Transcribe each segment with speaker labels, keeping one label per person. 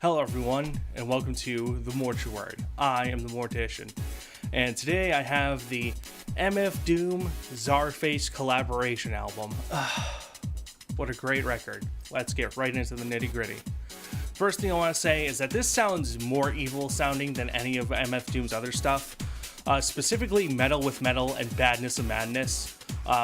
Speaker 1: Hello everyone, and welcome to the Mortuary. I am the Mortician, and today I have the MF Doom CZARFACE collaboration album. What a great record. Let's get right into the nitty-gritty. First thing I want to say is that this sounds more evil sounding than any of MF Doom's other stuff, specifically Metal with Metal and Badness of Madness.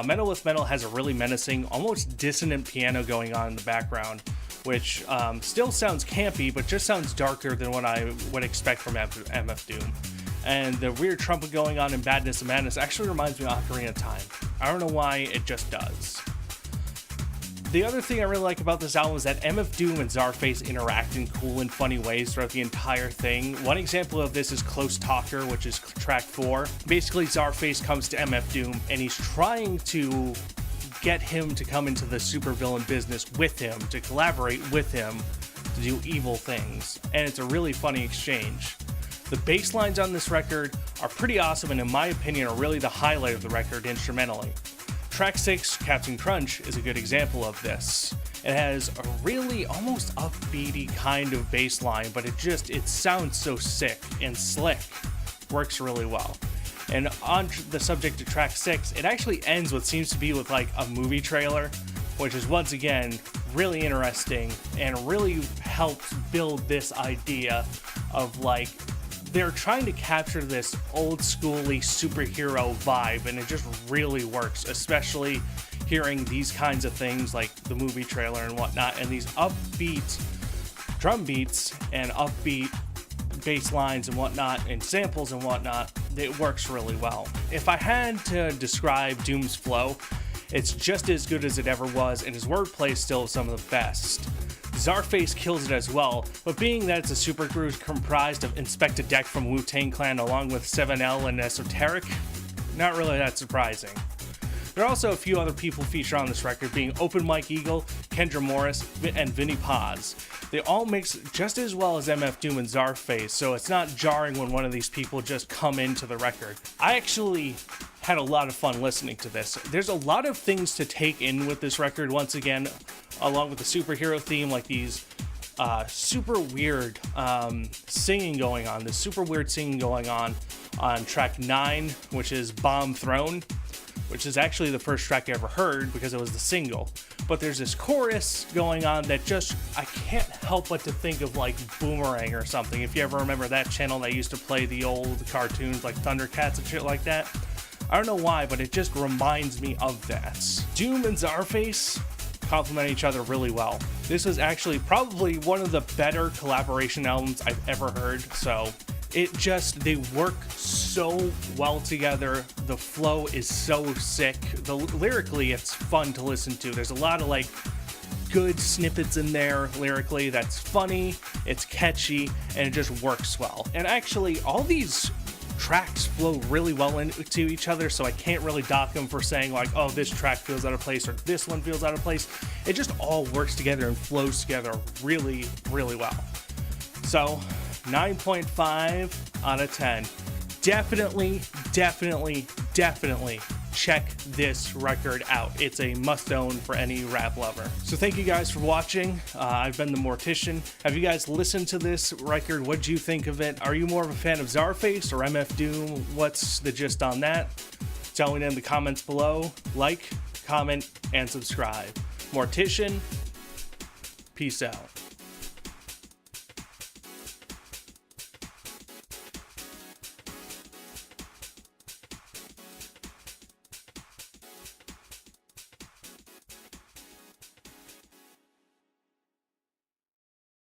Speaker 1: Metal with Metal has a really menacing, almost dissonant piano going on in the background, which still sounds campy, but just sounds darker than what I would expect from MF Doom. And the weird trumpet going on in Badness of Madness actually reminds me of Ocarina of Time. I don't know why, it just does. The other thing I really like about this album is that MF Doom and CZARFACE interact in cool and funny ways throughout the entire thing. One example of this is Close Talker, which is track 4. Basically, CZARFACE comes to MF Doom, and he's trying to get him to come into the supervillain business with him, to collaborate with him, to do evil things. And it's a really funny exchange. The bass lines on this record are pretty awesome, and in my opinion are really the highlight of the record instrumentally. Track 6, Captain Crunch, is a good example of this. It has a really almost upbeaty kind of bass line, but it sounds so sick and slick. Works really well. And on the subject of track 6, it actually ends what seems to be with like a movie trailer, which is once again really interesting and really helps build this idea of like they're trying to capture this old schooly superhero vibe, and it just really works, especially hearing these kinds of things like the movie trailer and whatnot, and these upbeat drum beats and upbeat bass lines and whatnot and samples and whatnot. It works really well. If I had to describe Doom's flow, it's just as good as it ever was, and his wordplay is still some of the best. CZARFACE kills it as well, but being that it's a supergroup comprised of Inspector Deck from Wu-Tang Clan along with 7L and Esoteric, not really that surprising. There are also a few other people featured on this record, being Open Mike Eagle, Kendra Morris, and Vinnie Paz. They all mix just as well as MF Doom and CZARFACE, so it's not jarring when one of these people just come into the record. I actually had a lot of fun listening to this. There's a lot of things to take in with this record, once again, along with the superhero theme, like these super weird singing going on. This super weird singing going on track 9, which is Bomb Throne, which is actually the first track I ever heard because it was the single. But there's this chorus going on that just, I can't help but to think of like Boomerang or something. If you ever remember that channel that used to play the old cartoons like Thundercats and shit like that. I don't know why, but it just reminds me of that. Doom and CZARFACE complement each other really well. This was actually probably one of the better collaboration albums I've ever heard, so they work so well together. The flow is so sick. Lyrically, it's fun to listen to. There's a lot of like good snippets in there lyrically that's funny, it's catchy, and it just works well. And actually, all these tracks flow really well into each other, so I can't really dock them for saying like, oh, this track feels out of place or this one feels out of place. It just all works together and flows together really, really well. So 9.5 out of 10. Definitely check this record out. It's a must-own for any rap lover. So thank you guys for watching. I've been the Mortician. Have you guys listened to this record? What'd you think of it? Are you more of a fan of CZARFACE or MF Doom? What's the gist on that? Tell me in the comments below. Like, comment, and subscribe. Mortician, peace out.